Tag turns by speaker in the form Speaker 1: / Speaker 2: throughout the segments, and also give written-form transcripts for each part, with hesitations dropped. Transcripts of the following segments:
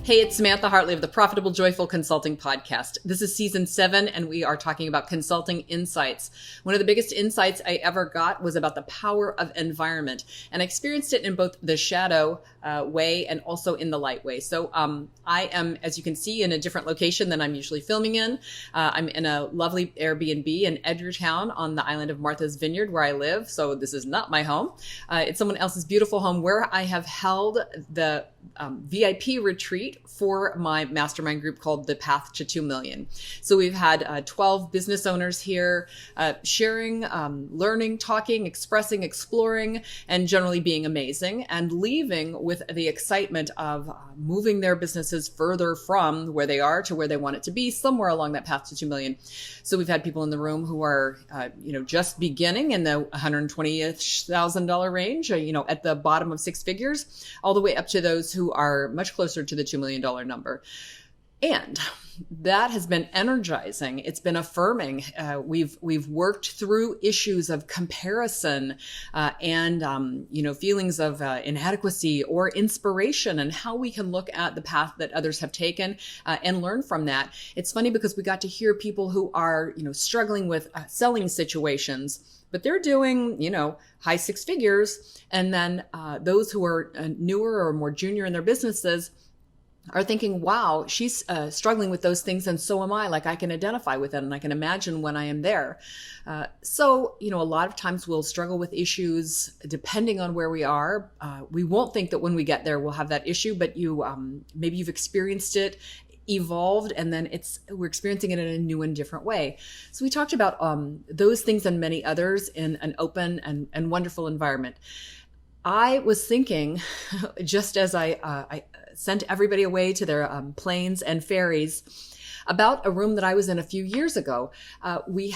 Speaker 1: Hey, it's Samantha Hartley of the Profitable Joyful Consulting Podcast. This is season 7, and we are talking about consulting insights. One of the biggest insights I ever got was about the power of environment, and I experienced it in both the shadow way and also in the light way. So I am, as you can see, in a different location than I'm usually filming in. I'm in a lovely Airbnb in Edgartown on the island of Martha's Vineyard where I live. So this is not my home. It's someone else's beautiful home where I have held the VIP retreat for my mastermind group called The Path to 2 Million. So we've had 12 business owners here sharing, learning, talking, expressing, exploring, and generally being amazing, and leaving with the excitement of moving their businesses further from where they are to where they want it to be, somewhere along that path to 2 million. So we've had people in the room who are, just beginning in the $120,000 range, at the bottom of 6 figures, all the way up to those who are much closer to the $2 million number. And that has been energizing. It's been affirming. We've worked through issues of comparison and feelings of inadequacy or inspiration, and how we can look at the path that others have taken and learn from that. It's funny because we got to hear people who are struggling with selling situations, but they're doing high 6 figures, and then those who are newer or more junior in their businesses are thinking, wow, she's struggling with those things, and so am I. Like, I can identify with it, and I can imagine when I am there. So a lot of times we'll struggle with issues depending on where we are. We won't think that when we get there we'll have that issue, but maybe you've experienced it, evolved, and then we're experiencing it in a new and different way. So we talked about those things and many others in an open and wonderful environment. I was thinking, just as I sent everybody away to their planes and ferries, about a room that I was in a few years ago. We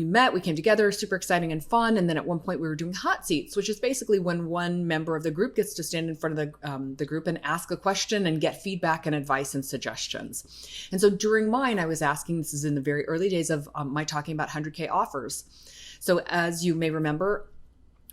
Speaker 1: met, we came together, super exciting and fun. And then at one point we were doing hot seats, which is basically when one member of the group gets to stand in front of the group and ask a question and get feedback and advice and suggestions. And so during mine, I was asking, this is in the very early days of my talking about 100K offers. So as you may remember,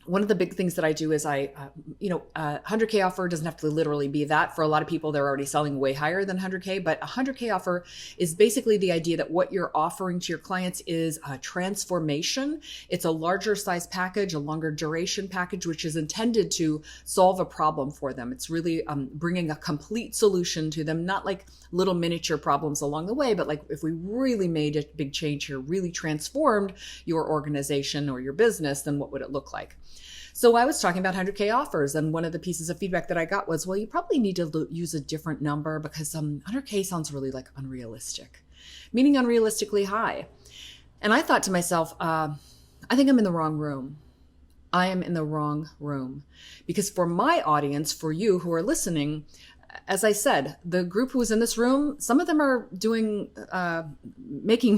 Speaker 1: one of the big things that I do is 100K offer doesn't have to literally be that. For a lot of people, they're already selling way higher than 100K, but a 100K offer is basically the idea that what you're offering to your clients is a transformation. It's a larger size package, a longer duration package, which is intended to solve a problem for them. It's really bringing a complete solution to them, not like little miniature problems along the way, but like if we really made a big change here, really transformed your organization or your business, then what would it look like? So I was talking about 100K offers, and one of the pieces of feedback that I got was, well, you probably need to use a different number because 100K sounds really like unrealistic, meaning unrealistically high. And I thought to myself, I think I'm in the wrong room. I am in the wrong room, because for my audience, for you who are listening, as I said, the group who was in this room, some of them are making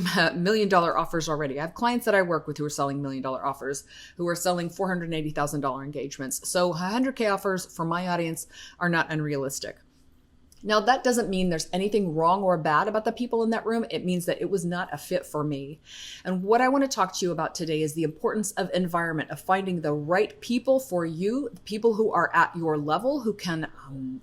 Speaker 1: $1 million offers already. I have clients that I work with who are selling $1 million offers, who are selling $480,000 engagements. So 100K offers for my audience are not unrealistic. Now, that doesn't mean there's anything wrong or bad about the people in that room. It means that it was not a fit for me. And what I want to talk to you about today is the importance of environment, of finding the right people for you, people who are at your level, who can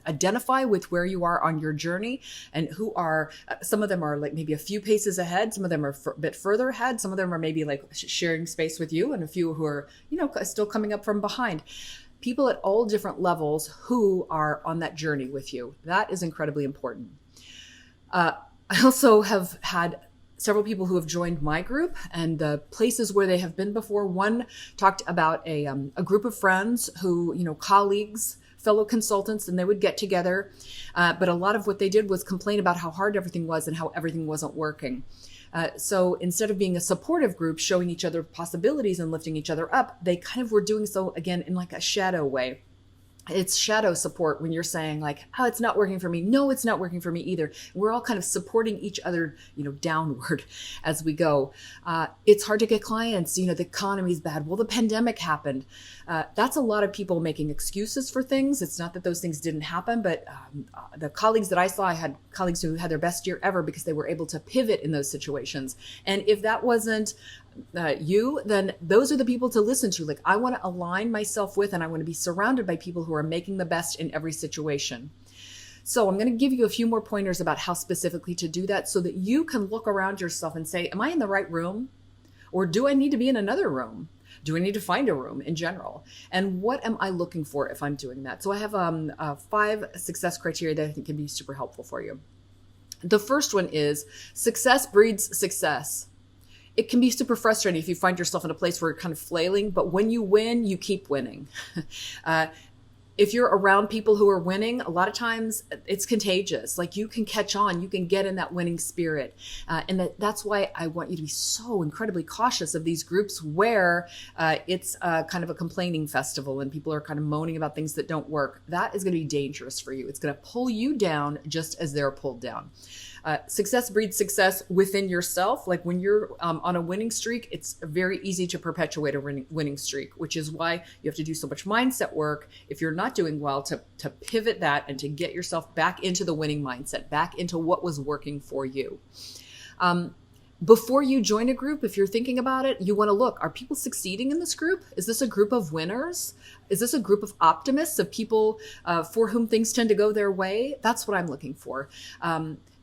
Speaker 1: identify with where you are on your journey, and who are, some of them are like maybe a few paces ahead. Some of them are a bit further ahead. Some of them are maybe like sharing space with you, and a few who are, still coming up from behind. People at all different levels who are on that journey with you. That is incredibly important. I also have had several people who have joined my group and the places where they have been before. One talked about a group of friends who, colleagues, fellow consultants, and they would get together. But a lot of what they did was complain about how hard everything was and how everything wasn't working. So instead of being a supportive group, showing each other possibilities and lifting each other up, they kind of were doing so again in like a shadow way. It's shadow support when you're saying like, oh, it's not working for me. No, it's not working for me either. We're all kind of supporting each other, downward as we go. It's hard to get clients. The economy's bad. Well, the pandemic happened. That's a lot of people making excuses for things. It's not that those things didn't happen, but the colleagues that I saw, I had colleagues who had their best year ever because they were able to pivot in those situations. And if that wasn't you, then those are the people to listen to. Like, I want to align myself with, and I want to be surrounded by people who are making the best in every situation. So I'm going to give you a few more pointers about how specifically to do that so that you can look around yourself and say, am I in the right room? Or do I need to be in another room? Do I need to find a room in general? And what am I looking for if I'm doing that? So I have 5 success criteria that I think can be super helpful for you. The first one is success breeds success. It can be super frustrating if you find yourself in a place where you're kind of flailing, but when you win, you keep winning. If you're around people who are winning, a lot of times it's contagious. Like you can catch on, you can get in that winning spirit. And that's why I want you to be so incredibly cautious of these groups where it's kind of a complaining festival and people are kind of moaning about things that don't work. That is going to be dangerous for you. It's going to pull you down just as they're pulled down. Success breeds success within yourself. Like when you're on a winning streak, it's very easy to perpetuate a winning streak, which is why you have to do so much mindset work if you're not doing well to pivot that and to get yourself back into the winning mindset, back into what was working for you. Before you join a group, if you're thinking about it, you want to look, are people succeeding in this group? Is this a group of winners? Is this a group of optimists, of people for whom things tend to go their way? That's what I'm looking for.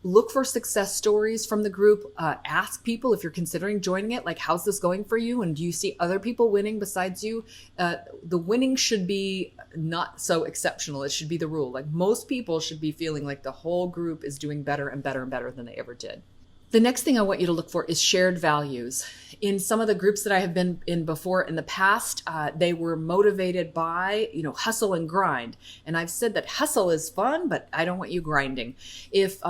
Speaker 1: Look for success stories from the group. Ask people if you're considering joining it, like, how's this going for you? And do you see other people winning besides you? The winning should be not so exceptional. It should be the rule. Like most people should be feeling like the whole group is doing better and better and better than they ever did. The next thing I want you to look for is shared values. In some of the groups that I have been in before in the past, they were motivated by, hustle and grind. And I've said that hustle is fun, but I don't want you grinding. If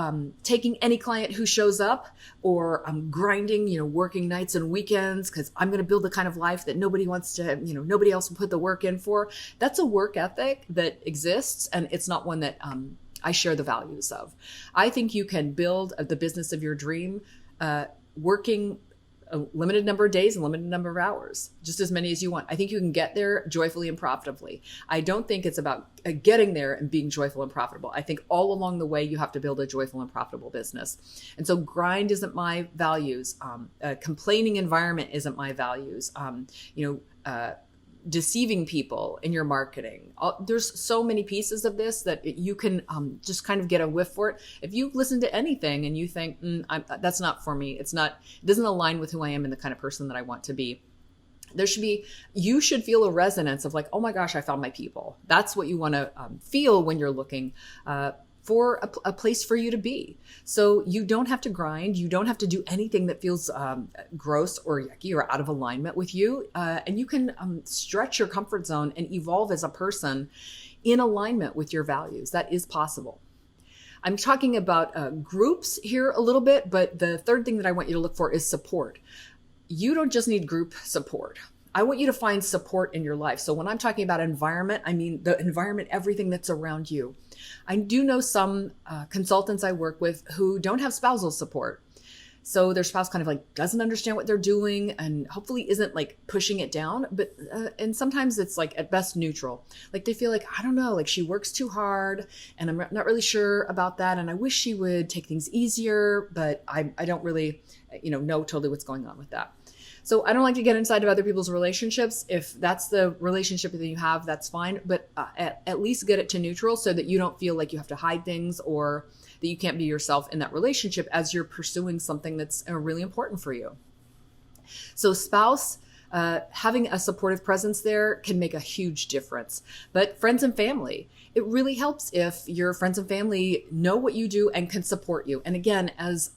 Speaker 1: taking any client who shows up or grinding, working nights and weekends because I'm going to build the kind of life that nobody wants to, nobody else will put the work in for, that's a work ethic that exists. And it's not one that I share the values of. I think you can build the business of your dream working a limited number of days and limited number of hours, just as many as you want. I think you can get there joyfully and profitably. I don't think it's about getting there and being joyful and profitable. I think all along the way, you have to build a joyful and profitable business. And so grind isn't my values. A complaining environment isn't my values. Deceiving people in your marketing. There's so many pieces of this that you can just kind of get a whiff for it. If you listen to anything and you think, that's not for me, it doesn't align with who I am and the kind of person that I want to be, you should feel a resonance of like, oh my gosh, I found my people. That's what you want to feel when you're looking for a place for you to be. So you don't have to grind. You don't have to do anything that feels gross or yucky or out of alignment with you. And you can stretch your comfort zone and evolve as a person in alignment with your values. That is possible. I'm talking about groups here a little bit, but the third thing that I want you to look for is support. You don't just need group support. I want you to find support in your life. So when I'm talking about environment, I mean the environment, everything that's around you. I do know some consultants I work with who don't have spousal support. So their spouse kind of like doesn't understand what they're doing and hopefully isn't like pushing it down. But and sometimes it's like at best neutral. Like they feel like, I don't know, like she works too hard and I'm not really sure about that. And I wish she would take things easier, but I don't really, know totally what's going on with that. So I don't like to get inside of other people's relationships. If that's the relationship that you have, that's fine. But at least get it to neutral so that you don't feel like you have to hide things or that you can't be yourself in that relationship as you're pursuing something that's really important for you. So spouse, having a supportive presence there can make a huge difference. But friends and family, it really helps if your friends and family know what you do and can support you. And again, as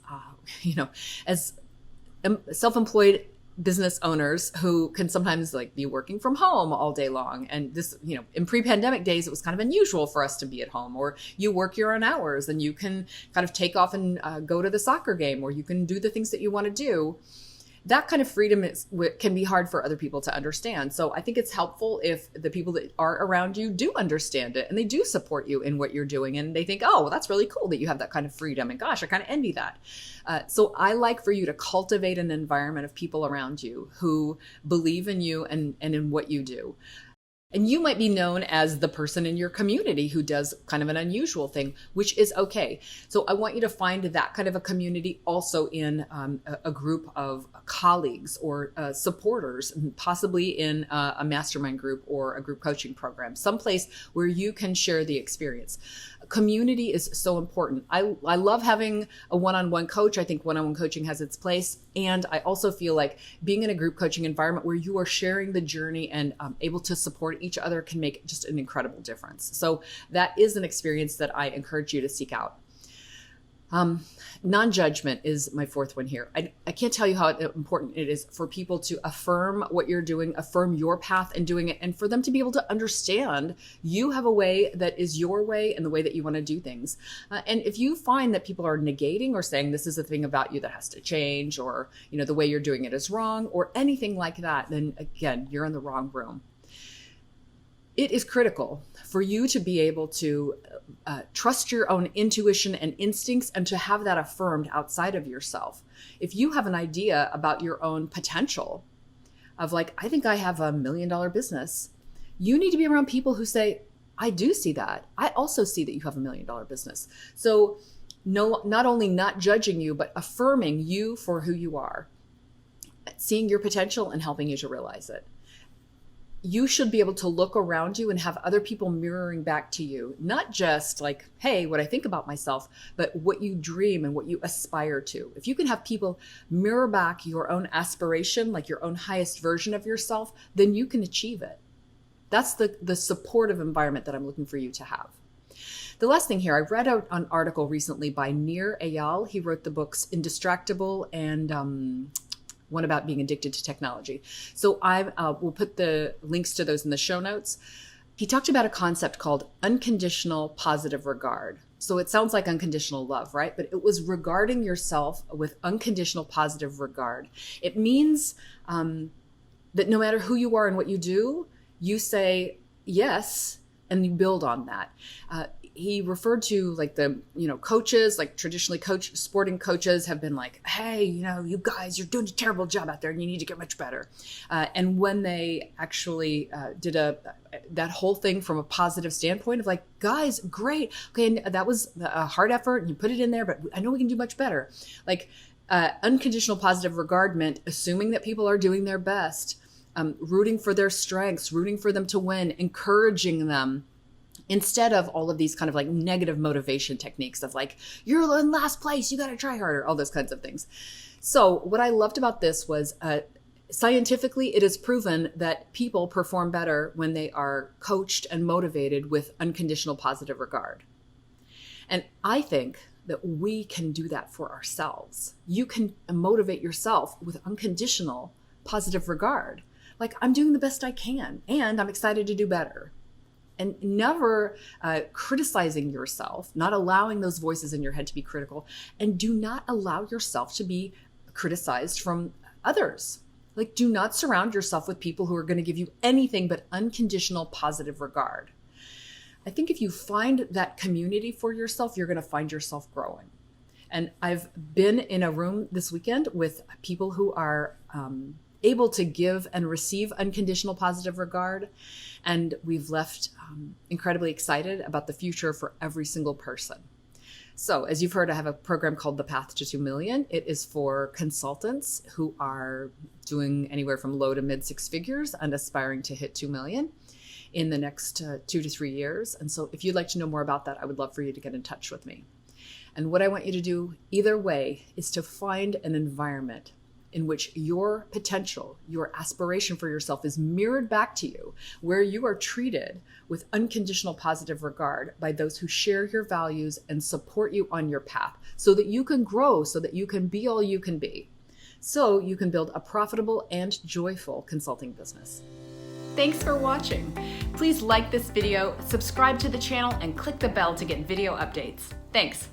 Speaker 1: self-employed business owners who can sometimes like be working from home all day long. And this, in pre-pandemic days, it was kind of unusual for us to be at home, or you work your own hours and you can kind of take off and go to the soccer game, or you can do the things that you want to do. That kind of freedom can be hard for other people to understand. So I think it's helpful if the people that are around you do understand it and they do support you in what you're doing. And they think, oh, well, that's really cool that you have that kind of freedom. And gosh, I kind of envy that. So I like for you to cultivate an environment of people around you who believe in you and in what you do. And you might be known as the person in your community who does kind of an unusual thing, which is okay. So I want you to find that kind of a community also in a group of colleagues or supporters, possibly in a mastermind group or a group coaching program, someplace where you can share the experience. Community is so important. I love having a one-on-one coach. I think one-on-one coaching has its place. And I also feel like being in a group coaching environment where you are sharing the journey and able to support each other can make just an incredible difference. So that is an experience that I encourage you to seek out. Non-judgment is my fourth one here. I can't tell you how important it is for people to affirm what you're doing, affirm your path in doing it, and for them to be able to understand you have a way that is your way and the way that you want to do things. And if you find that people are negating or saying this is a thing about you that has to change, or the way you're doing it is wrong, or anything like that, then again, you're in the wrong room. It is critical for you to be able to trust your own intuition and instincts and to have that affirmed outside of yourself. If you have an idea about your own potential of like, I think I have $1 million business, you need to be around people who say, I do see that. I also see that you have $1 million business. So not only not judging you, but affirming you for who you are, seeing your potential and helping you to realize it. You should be able to look around you and have other people mirroring back to you, not just like, hey, what I think about myself, but what you dream and what you aspire to. If you can have people mirror back your own aspiration, like your own highest version of yourself, then you can achieve it. That's the supportive environment that I'm looking for you to have. The last thing here, I read out an article recently by Nir Eyal. He wrote the books Indistractable and one about being addicted to technology. So I will put the links to those in the show notes. He talked about a concept called unconditional positive regard. So it sounds like unconditional love, right? But it was regarding yourself with unconditional positive regard. It means that no matter who you are and what you do, you say yes and you build on that. He referred to like the, coaches, like traditionally sporting coaches have been like, hey, you guys, you're doing a terrible job out there and you need to get much better. And when they actually did that whole thing from a positive standpoint of like, guys, great. Okay. And that was a hard effort and you put it in there, but I know we can do much better. Like unconditional positive regard meant assuming that people are doing their best, rooting for their strengths, rooting for them to win, encouraging them, instead of all of these kind of like negative motivation techniques of like, you're in last place, you got to try harder, all those kinds of things. So what I loved about this was scientifically, it is proven that people perform better when they are coached and motivated with unconditional positive regard. And I think that we can do that for ourselves. You can motivate yourself with unconditional positive regard. Like, I'm doing the best I can and I'm excited to do better. And never criticizing yourself, not allowing those voices in your head to be critical, and do not allow yourself to be criticized from others. Like, do not surround yourself with people who are going to give you anything but unconditional positive regard. I think if you find that community for yourself, you're going to find yourself growing. And I've been in a room this weekend with people who are able to give and receive unconditional positive regard. And we've left incredibly excited about the future for every single person. So as you've heard, I have a program called The Path to 2 Million. It is for consultants who are doing anywhere from low to mid 6 figures and aspiring to hit 2 million in the next 2 to 3 years. And so if you'd like to know more about that, I would love for you to get in touch with me. And what I want you to do either way is to find an environment in which your potential, your aspiration for yourself is mirrored back to you, where you are treated with unconditional positive regard by those who share your values and support you on your path so that you can grow, so that you can be all you can be, so you can build a profitable and joyful consulting business. Thanks for watching. Please like this video, subscribe to the channel, and click the bell to get video updates. Thanks.